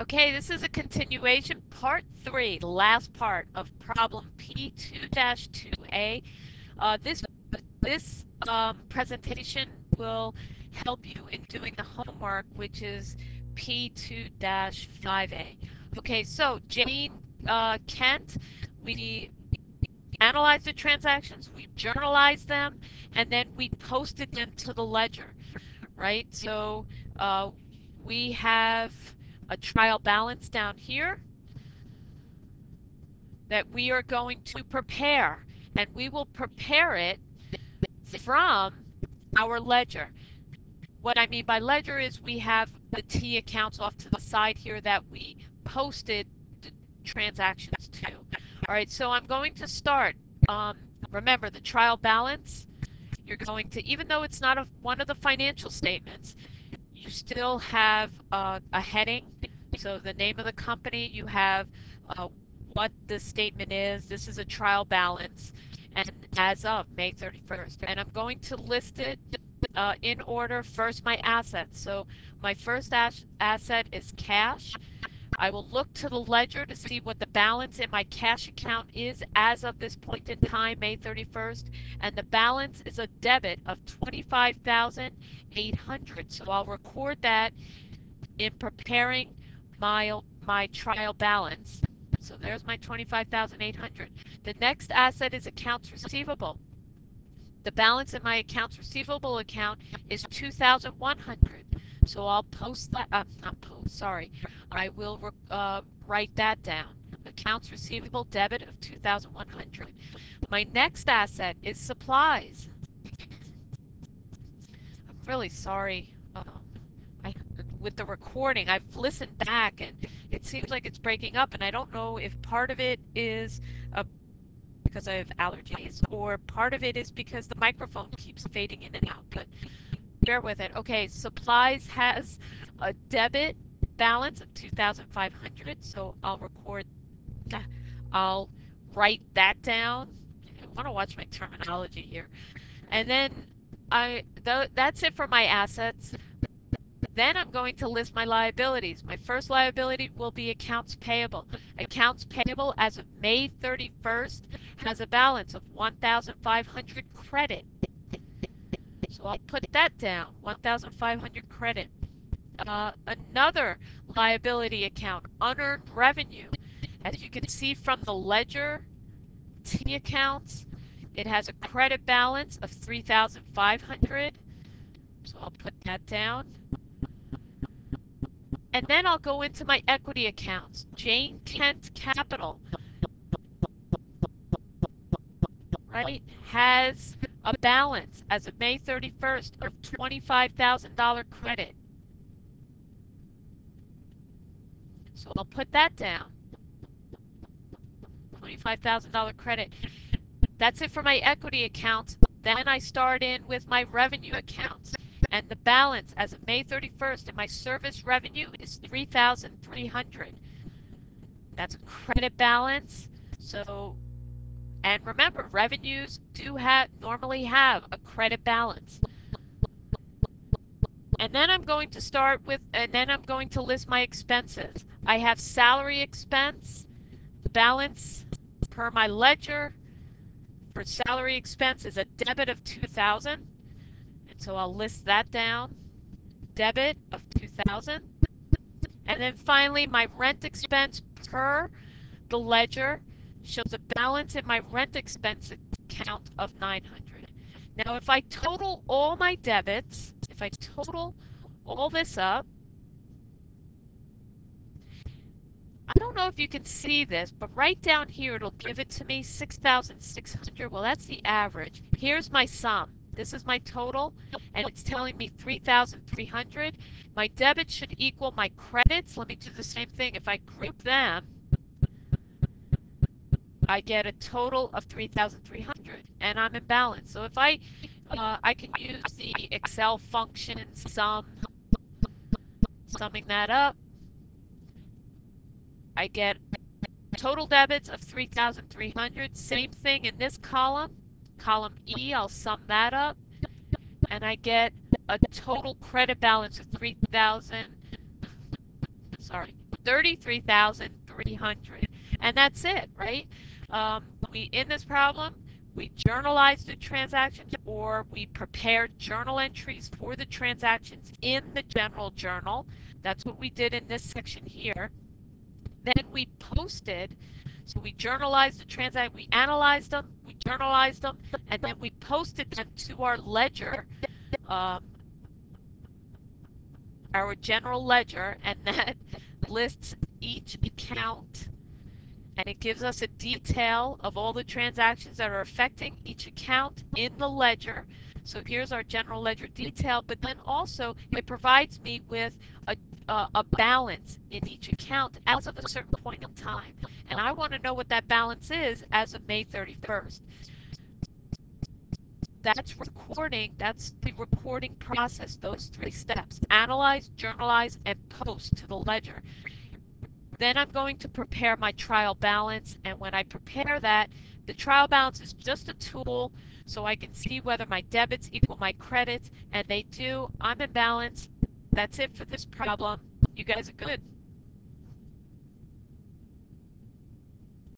Okay, this is a continuation, part 3, the last part of problem P2-2A. This presentation will help you in doing the homework, which is P2-5A. Okay, so Jane, Kent, we analyzed the transactions, we journalized them, and then we posted them to the ledger, right? So uh, we have a trial balance down here that we are going to prepare, and we will prepare it from our ledger. What I mean by ledger is we have the T accounts off to the side here that we posted the transactions to. All right, so I'm going to start. Remember the trial balance, you're going to, even though it's not one of the financial statements, you still have a heading. So the name of the company, you have uh, what the statement is. This is a trial balance, and as of May 31st. And I'm going to list it in order. First, my assets. So my first asset is cash. I will look to the ledger to see what the balance in my cash account is as of this point in time, May 31st, and the balance is a debit of $25,800. So I'll record that in preparing my trial balance. So there's my $25,800. The next asset is accounts receivable. The balance in my accounts receivable account is $2,100. So I'll post that, not post, sorry. I will write that down. Accounts receivable debit of $2,100. My next asset is supplies. I'm really sorry. I, with the recording, I've listened back and it seems like it's breaking up, and I don't know if part of it is because I have allergies, or part of it is because the microphone keeps fading in and out, but bear with it. Okay, supplies has a debit balance of $2,500, so I'll write that down. I want to watch my terminology here. And then that's it for my assets. Then I'm going to list my liabilities. My first liability will be accounts payable. Accounts payable as of May 31st has a balance of 1,500 credit. So I'll put that down, 1,500 credit. Another liability account, unearned revenue. As you can see from the ledger T accounts, it has a credit balance of 3,500. So I'll put that down. And then I'll go into my equity accounts. Jane Kent Capital, right, has a balance as of May 31st of $25,000 credit. So I'll put that down. $25,000 credit. That's it for my equity accounts. Then I start in with my revenue accounts. And the balance as of May 31st in my service revenue is $3,300. That's a credit balance. So, and remember, revenues do normally have a credit balance. And then I'm going to list my expenses. I have salary expense. The balance per my ledger for salary expense is a debit of $2,000. So I'll list that down, debit of $2,000. And then finally, my rent expense per the ledger shows a balance in my rent expense account of $900. Now, if I total all my debits, if I total all this up, I don't know if you can see this, but right down here, it'll give it to me 6,600. Well, that's the average. Here's my sum. This is my total, and it's telling me 3,300. My debit should equal my credits. Let me do the same thing. If I group them, I get a total of 3,300, and I'm in balance. So if I can use the Excel function summing that up, I get total debits of 3,300. Same thing in this column. Column E, I'll sum that up, and I get a total credit balance of 3,000. Sorry, $33,300. And that's it, right? We in this problem, we journalize the transactions or we prepare journal entries for the transactions in the general journal. That's what we did in this section here. Then we posted, so we journalized the transaction, we analyzed them, we journalized them, and then we posted them to um, our general ledger, and that lists each account and it gives us a detail of all the transactions that are affecting each account in the ledger. So here's our general ledger detail, but then also it provides me with a balance in each account as of a certain point in time. And I want to know what that balance is as of May 31st. That's the reporting process, those three steps: analyze, journalize, and post to the ledger. Then I'm going to prepare my trial balance, and when I prepare that, the trial balance is just a tool so I can see whether my debits equal my credits, and they do. I'm in balance. That's it for this problem. You guys are good.